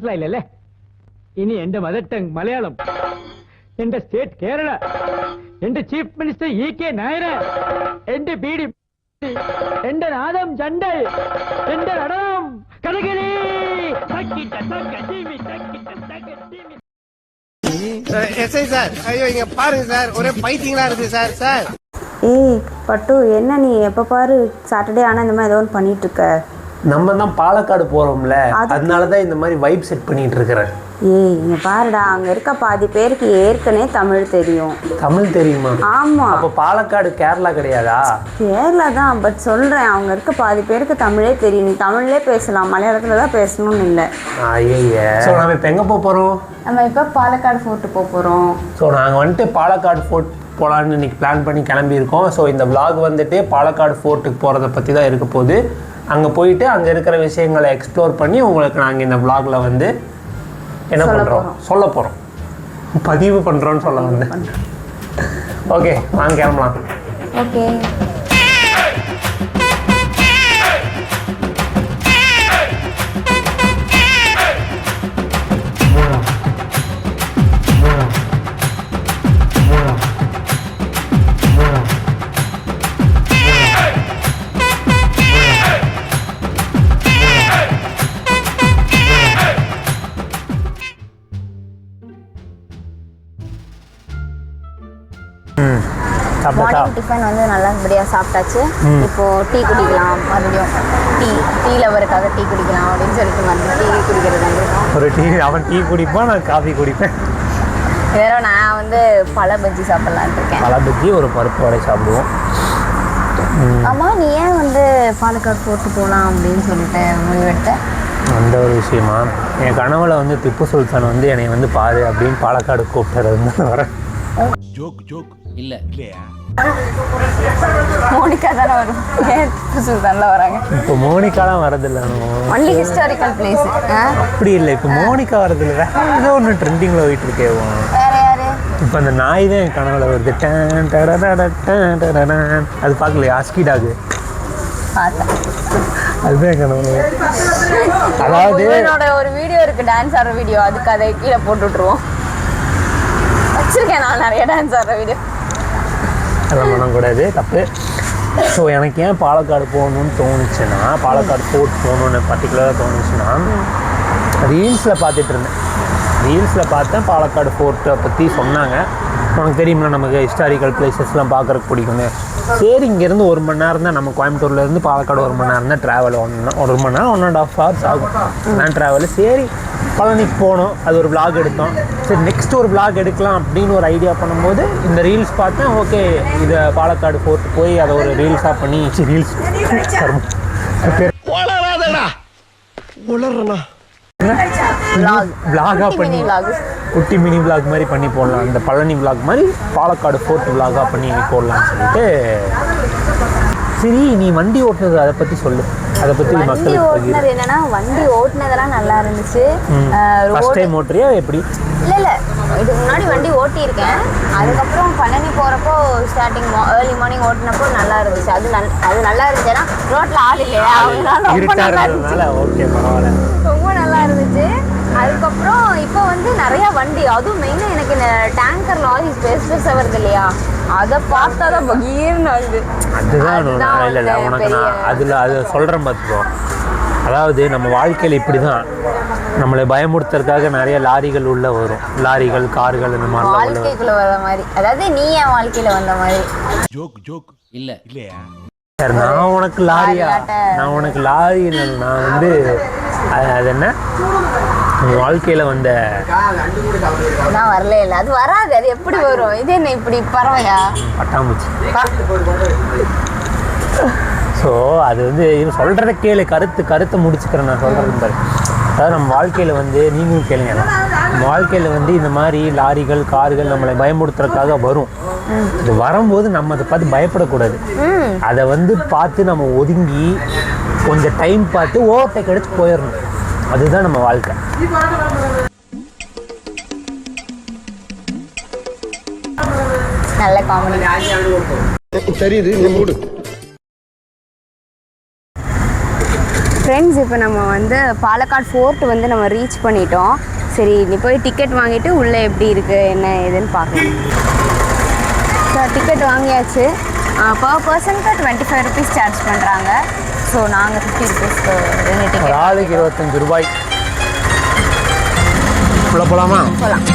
ഇല്ലല്ലേ ഇനി എന്റെ മദർ ടങ് മലയാളം എന്റെ സ്റ്റേറ്റ് കേരള എന്റെ ചീഫ് മിനിസ്റ്റർ E.K. നായർ എന്റെ ബീഡി എന്റെ നാദം ചണ്ടൽ എന്റെ നടനം കഥകളി எஸ்ஐ சார் ஐயோ இங்க பாருங்க சார் ஒரே பைத்தியங்களா இருக்கு சார் சார் ஏய் பட்டு என்ன நீ எப்போ பாரு சாட்டர்டே ஆனால் இந்த மாதிரி ஏதோ ஒன்று பண்ணிட்டு இருக்க. நம்ம தான் பாலக்காடு போகிறோம்ல, அதனால தான் இந்த மாதிரி வைப் செட் பண்ணிட்டு இருக்கிறேன். ஏய் இங்கே பாருடா, அங்கே இருக்க பாதி பேருக்கு ஏற்கனவே தமிழ் தெரியும். தமிழ் தெரியுமா? ஆமாம். அப்போ பாலக்காடு கேரளா கிடையாதா? கேரளா தான், பட் சொல்கிறேன் அவங்க இருக்க பாதி பேருக்கு தமிழே தெரியும். நீ தமிழ்லே பேசலாம், மலையாளத்தில் தான் பேசணும்னு இல்லை. ஐயே, ஸோ நம்ம இப்போ எங்கே போக போகிறோம்? நம்ம இப்போ பாலக்காடு ஃபோர்ட்டு போக போகிறோம். ஸோ நாங்கள் வந்துட்டு பாலக்காடு ஃபோர்ட் போகலான்னு இன்றைக்கி பிளான் பண்ணி கிளம்பியிருக்கோம். ஸோ இந்த விளாக் வந்துட்டு பாலக்காடு ஃபோர்ட்டுக்கு போகிறத பற்றி தான் இருக்க போகுது. அங்கே போயிட்டு அங்கே இருக்கிற விஷயங்களை எக்ஸ்ப்ளோர் பண்ணி உங்களுக்கு நாங்கள் இந்த விளாகில் வந்து என்ன பண்ணுறோம் சொல்ல போகிறோம், பதிவு பண்ணுறோன்னு சொல்ல வந்து. ஓகே வாங்க கிளம்பலாம். ஓகே மார்னிங் டிஃபன் வந்து நல்லபடியாக சாப்பிட்டாச்சு. இப்போது டீ குடிக்கலாம், மறுபடியும் டீ லவருக்காக டீ குடிக்கலாம் அப்படின்னு சொல்லிட்டு மறுபடியும் டீ குடிக்கிறது வந்துருக்கோம். ஒரு டீ, அவன் டீ குடிப்பான், நான் காஃபி குடிப்பேன். வேற நான் வந்து பழ பஜ்ஜி சாப்பிட்லான்னு இருக்கேன். பழ பஜ்ஜி ஒரு பருப்பு வடை சாப்பிடுவோம். ஆமாம், நீ ஏன் வந்து பாலக்காடு போட்டு போகலாம் அப்படின்னு சொல்லிட்டு முடிவெடுத்த? அந்த ஒரு விஷயமா, என் கனவுல வந்து திப்பு சுல்தான் வந்து என்னை வந்து பாரு அப்படின்னு பாலக்காடு கூப்பிட்டது வந்து வரேன். ஜோக் ஜோக் இல்ல இல்லையா? மோனிகா தானே வரும், ஏன் திப்பு சுல்தான்லாம் வராங்க? இப்போ மோனிகாலாம் வரதில்லை, ஒன்லி ஹிஸ்டாரிக்கல் பிளேஸ். அப்படி இல்லை, இப்போ மோனிகா வரதில்லை, வேற ஏதோ ஒன்று ட்ரெண்டிங்கில் போயிட்டு இருக்கே. வேற யாரு? இப்போ அந்த நாய் தான் என் கனவுல வருது. அது பார்க்கலையா? ஆஸ்கி டாக், அதுதான் என் கனவுல. அதாவது என்னோட ஒரு வீடியோ இருக்கு, டான்ஸ் ஆடுற வீடியோ, அதுக்கு அதை கீழே போட்டு விட்டுருவோம். வச்சிருக்கேன் நான் நிறைய டான்ஸ் ஆடுற வீடியோ. அதெல்லாம் பண்ணக்கூடாது, தப்பு. ஸோ எனக்கு ஏன் பாலக்காடு போகணுன்னு தோணுச்சுன்னா, பாலக்காடு ஃபோர்ட் போகணுன்னு பர்டிகுலராக தோணுச்சுன்னா, ரீல்ஸில் பார்த்துட்டு இருந்தேன். ரீல்ஸில் பார்த்தேன் பாலக்காடு ஃபோர்ட்டை பற்றி சொன்னாங்க. உனக்கு தெரியுமா நமக்கு ஹிஸ்டாரிக்கல் பிளேசஸ்லாம் பார்க்குறக்கு பிடிக்குங்க. சரி, இங்கேருந்து 1 மணி நேரம் தான், நம்ம கோயம்புத்தூர்லேருந்து பாலக்காடு 1 மணி நேரம் தான் ட்ராவல். 1 மணி நேரம் 1.5 hours ஆகும் அதான் ட்ராவல். சரி, பழனிக்கு போனோம், அது ஒரு விளாக் எடுத்தோம். சரி, நெக்ஸ்ட் ஒரு விளாக் எடுக்கலாம் அப்படின்னு ஒரு ஐடியா பண்ணும்போது இந்த ரீல்ஸ் பார்த்தேன். ஓகே, இதை பாலக்காடு ஃபோர்ட்டு போய் அதை ஒரு ரீல்ஸாக பண்ணி ரீல்ஸ் விளாகாக பண்ணி குட்டி மினி விளாக் மாதிரி பண்ணி போடலாம். அந்த பழனி விளாக் மாதிரி பாலக்காடு ஃபோர்ட் விளாகாக பண்ணி போடலான்னு சொல்லிட்டு. சரி, நீ வண்டி ஓட்டுனது அதை பற்றி சொல்லு, அதை பற்றி மக்களுக்கு ஓட்டுனது என்னன்னா, வண்டி ஓட்டுனதெல்லாம் நல்லா இருந்துச்சு. ஃபர்ஸ்ட் டைம் ஓட்டுறியா எப்படி? இல்லை, இதுக்கு முன்னாடி வண்டி ஓட்டியிருக்கேன். அதுக்கப்புறம் பழனி போகிறப்போ ஸ்டார்டிங் ஏர்லி மார்னிங் ஓட்டினப்போ நல்லா இருந்துச்சு. அது நல்லா இருந்துச்சு. ஏன்னா ரோட்டில் ஆள் இல்லையா, ஓகே, பரவாயில்ல, ரொம்ப நல்லா இருந்துச்சு. அதுக்கப்புறம் இப்போ வந்து நிறைய வண்டி, அதுவும் மெயினாக எனக்கு இந்த டேங்கர் லாரி பெருசாக வருது இல்லையா, அதை பார்த்தா தான் பகீர்னு ஆகுது. அதுதான் இல்லை உனக்கு நான் அதை சொல்கிறேன் பார்த்துக்கோ. அதாவது நம்ம வாழ்க்கையில் இப்படி தான், நம்மளை பயமுறுத்துறதுக்காக நிறைய லாரிகள் உள்ள வரும். லாரிகள், கார்கள், இந்த மாதிரி வாழ்க்கைக்குள்ள வர மாதிரி. அதாவது நீ என் வாழ்க்கையில வந்த மாதிரி. ஜோக் ஜோக் இல்ல இல்லையா? சார், நான் உனக்கு லாரியா? நான் உனக்கு லாரி இல்லை, நான் வந்து அது என்ன வாழ்க்கையில வந்த நான் வரல. இல்லை, அது வராது. அது எப்படி வரும்? இது என்ன இப்படி பறவையா? பட்டாம்பூச்சி. ஸோ அது வந்து சொல்கிறத கேளு, கருத்தை முடிச்சுக்கிறேன் நான் சொல்கிறது பாரு. அதாவது நம்ம வாழ்க்கையில் வந்து நீங்களும் கேளுங்க, நம்ம வாழ்க்கையில் வந்து இந்த மாதிரி லாரிகள், கார்கள் நம்மளை பயமுறுத்துறதுக்காக வரும். இது வரும்போது நம்ம அதை பார்த்து பயப்படக்கூடாது. அதை வந்து பார்த்து நம்ம ஒதுங்கி கொஞ்சம் டைம் பார்த்து ஓவர்டேக் எடுத்து போயிடணும். அதுதான் நம்ம வாழ்க்கை. நல்ல காமெடி தெரியுது. ஃப்ரெண்ட்ஸ், இப்போ நம்ம வந்து பாலக்காடு ஃபோர்ட் வந்து நம்ம ரீச் பண்ணிட்டோம். சரி, நீ போய் டிக்கெட் வாங்கிட்டு உள்ளே எப்படி இருக்குது என்ன ஏதுன்னு பார்க்கலாம். ஸோ டிக்கெட் வாங்கியாச்சு. பர் பர்சனுக்கு 25 rupees சார்ஜ் பண்ணுறாங்க. ஸோ நாங்கள் 50 rupeesக்கு 2 டிக்கெட். ஆளுக்கு 25 ரூபாய். போகலாமா? போகலாம்.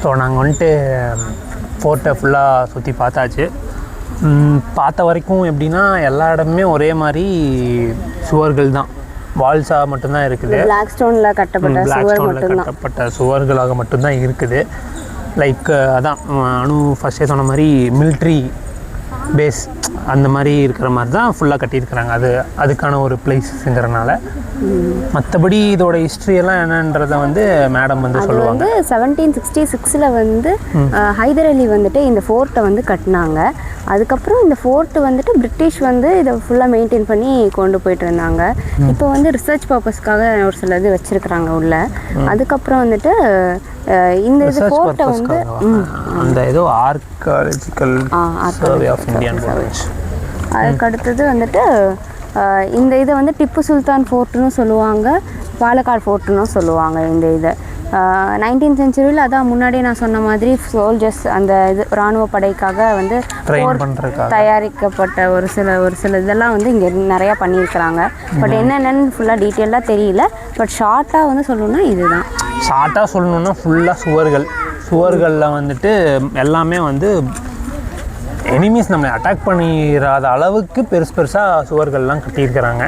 ஸோ நாங்கள் வந்துட்டு ஃபோர்ட்டை ஃபுல்லாக சுற்றி பார்த்தாச்சு. பார்த்த வரைக்கும் எப்படின்னா எல்லா இடமுமே ஒரே மாதிரி சுவர்கள் தான், வால்ஸாக மட்டும்தான் இருக்குது. பிளாக் ஸ்டோனில் கட்டப்பட்ட சுவர்களாக மட்டும்தான் இருக்குது. லைக் அதான் அனு ஃபஸ்ட்டே சொன்ன மாதிரி மிலிட்ரி பேஸ் அந்த மாதிரி இருக்கிற மாதிரி தான் ஃபுல்லாக கட்டியிருக்கிறாங்க. அதுக்கான ஒரு பிளேஸுங்கிறனால. மற்றபடி இதோட ஹிஸ்ட்ரியெல்லாம் என்னன்றதை வந்து மேடம் வந்து சொல்லுவாங்க. 1766 வந்து ஹைதர் அலி வந்துட்டு இந்த ஃபோர்ட்டை வந்து கட்டினாங்க. அதுக்கப்புறம் இந்த ஃபோர்ட்டு வந்துட்டு பிரிட்டிஷ் வந்து இதை ஃபுல்லாக மெயின்டைன் பண்ணி கொண்டு போயிட்டு இருந்தாங்க. இப்போ வந்து ரிசர்ச் பர்பஸ்க்காக ஒரு சில இது வச்சுருக்குறாங்க உள்ள. அதுக்கப்புறம் வந்துட்டு இந்த இது ஃபோர்ட்டை வந்து அந்த ஏதோ archaeological survey of Indian college. அதுக்கு அடுத்தது வந்துட்டு இந்த இதை வந்து டிப்பு சுல்தான் ஃபோர்ட்டுன்னு சொல்லுவாங்க, பாலக்காடு ஃபோர்ட்டுன்னு சொல்லுவாங்க. இந்த இதை 19th century அதான் முன்னாடி நான் சொன்ன மாதிரி சோல்ஜர்ஸ் அந்த இது இராணுவ படைக்காக வந்து தயாரிக்கப்பட்ட ஒரு சில இதெல்லாம் வந்து இங்கே நிறையா பண்ணியிருக்கிறாங்க. பட் என்னென்னு ஃபுல்லாக டீட்டெயிலாக தெரியல. பட் ஷார்ட்டாக வந்து சொல்லணும்னா இதுதான். ஷார்ட்டாக சொல்லணுன்னா ஃபுல்லாக சுவர்களில் வந்துட்டு எல்லாமே வந்து எனிமீஸ் நம்மளை அட்டாக் பண்ணிடாத அளவுக்கு பெருசாக சுவர்கள்லாம் கட்டியிருக்கிறாங்க.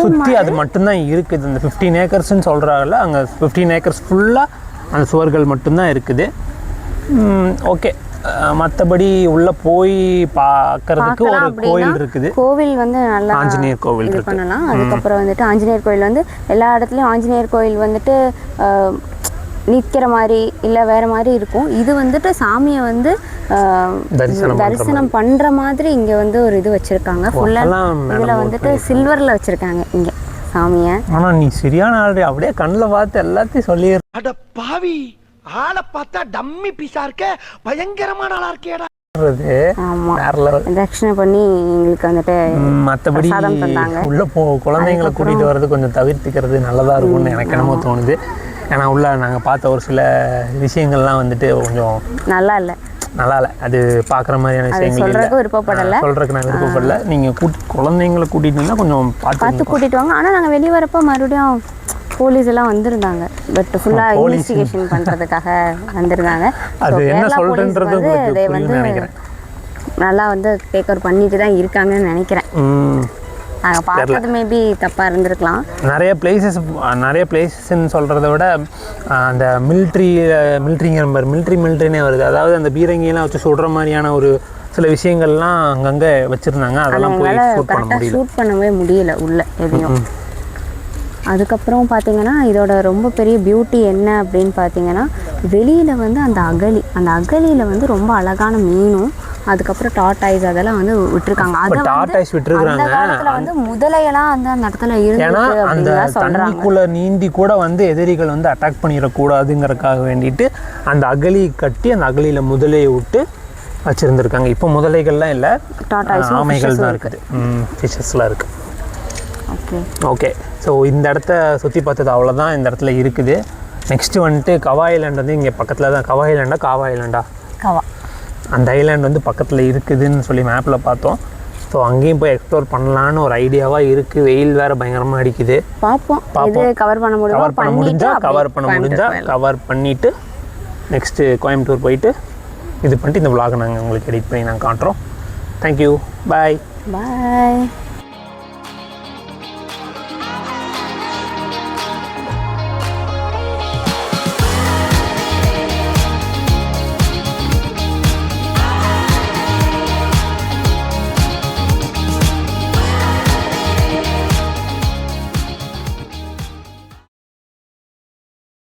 சுற்றி அது மட்டும்தான் இருக்குது. இந்த 15 ஏக்கர்ஸ்ன்னு சொல்கிறாங்கல்ல, அங்கே 15 ஏக்கர்ஸ் ஃபுல்லாக அந்த சுவர்கள் மட்டும்தான் இருக்குது. ஓகே, மற்றபடி உள்ளே போய் பார்க்கறதுக்கு ஒரு கோயில் இருக்குது. கோவில் வந்து நல்லா ஆஞ்சநேயர் கோவில் இது பண்ணலாம். அதுக்கப்புறம் வந்துட்டு ஆஞ்சநேயர் கோயில் வந்து எல்லா இடத்துலையும் ஆஞ்சநேயர் கோயில் வந்துட்டு நிற்கிற மாதிரி இல்லை வேறு மாதிரி இருக்கும். இது வந்துட்டு சாமியை வந்து தரிசனம் பண்ணுற மாதிரி இங்கே வந்து ஒரு இது வச்சுருக்காங்க. ஃபுல்லாக இதில் வந்துட்டு சில்வரில் வச்சுருக்காங்க இங்கே சாமியை. ஆனால் நீ சரியான ஆள், அப்படியே கண்ணில் பார்த்து எல்லாத்தையும் சொல்லிடுற. அட பாவி, ஆளை பார்த்தா டம்மி பீஸா இருக்க, பயங்கரமான ஆளா இருக்கேடா. தட்சிணை பண்ணி எங்களுக்கு வந்துட்டு மற்றபடி உள்ள குழந்தைங்களை கூட்டிகிட்டு வர்றது கொஞ்சம் தவிர்த்துக்கிறது நல்லதாக இருக்கும்னு எனக்கு என்னமோ தோணுது. ஏன்னா உள்ள நாங்கள் பார்த்த ஒரு சில விஷயங்கள்லாம் வந்துட்டு கொஞ்சம் நல்லா இல்லை. அது பார்க்குற மாதிரியான விஷயங்கள் சொல்கிறதுக்கு நான் விருப்பப்படல. நீங்கள் குழந்தைங்களை கூட்டிகிட்டு இருந்தால் கொஞ்சம் பார்த்து கூட்டிகிட்டு வாங்க. ஆனால் நாங்கள் வெளியே வரப்போ மறுபடியும் போலீஸ் எல்லாம் வந்திருந்தாங்க. பட் ஃபுல்லாக இன்வெஸ்டிகேஷன் பண்ணுறதுக்காக வந்திருந்தாங்க. அது என்ன சொல்கிறேன்றது இதை வந்து நல்லா வந்து டேக் ஓவர் பண்ணிட்டு தான் இருக்காங்கன்னு நினைக்கிறேன். நாங்கள் பார்த்தது மேபி தப்பாக இருந்திருக்கலாம். நிறைய பிளேசஸ்ன்னு சொல்கிறத விட அந்த மிலிட்ரினே வருது. அதாவது அந்த பீரங்கியெல்லாம் வச்சு சுடுற மாதிரியான ஒரு சில விஷயங்கள்லாம் அங்கங்கே வச்சுருந்தாங்க. அதெல்லாம் போய் ஷூட் பண்ணவே முடியல உள்ள எதையும். அதுக்கப்புறம் பார்த்தீங்கன்னா இதோட ரொம்ப பெரிய பியூட்டி என்ன அப்படின்னு பார்த்தீங்கன்னா, வெளியில் வந்து அந்த அகலியில் வந்து ரொம்ப அழகான மீனும் அதுக்கப்புறம் டாட்டாய்ஸ் அதெல்லாம் வந்து விட்டுருக்காங்க. அந்த காலத்துல வந்து முதலையெல்லாம் வந்து அந்த இடத்துல இருந்து அந்த தண்ணிக்குள்ள நீந்தி கூட வந்து எதிரிகள் வந்து அட்டாக் பண்ணிடக்கூடாதுங்கிறதுக்காக வேண்டிட்டு அந்த அகலி கட்டி அந்த அகலியில முதலையை விட்டு வச்சிருந்துருக்காங்க. இப்போ முதலைகள்லாம் இல்லை, ஆமைகள் தான் இருக்குது, ஃபிஷஸ்லாம் இருக்குது. ஓகே, ஸோ இந்த இடத்த சுற்றி பார்த்தது அவ்வளோதான். இந்த இடத்துல இருக்குது. நெக்ஸ்ட்டு வந்துட்டு கவா ஐலாண்ட் வந்து இங்கே பக்கத்தில் தான். கவா ஐலாண்டா அந்த ஐலாண்ட் வந்து பக்கத்தில் இருக்குதுன்னு சொல்லி மேப்பில் பார்த்தோம். ஸோ அங்கேயும் போய் எக்ஸ்ப்ளோர் பண்ணலான்னு ஒரு ஐடியாவாக இருக்குது. வெயில் வேறு பயங்கரமாக அடிக்குது. பார்ப்போம் கவர் பண்ண முடிஞ்சா கவர் பண்ணிவிட்டு நெக்ஸ்ட்டு கோயம்புத்தூர் போயிட்டு இது பண்ணிட்டு இந்த vlog நாங்கள் உங்களுக்கு எடிட் பண்ணி நாங்கள் காட்டுறோம். தேங்க்யூ, பாய்.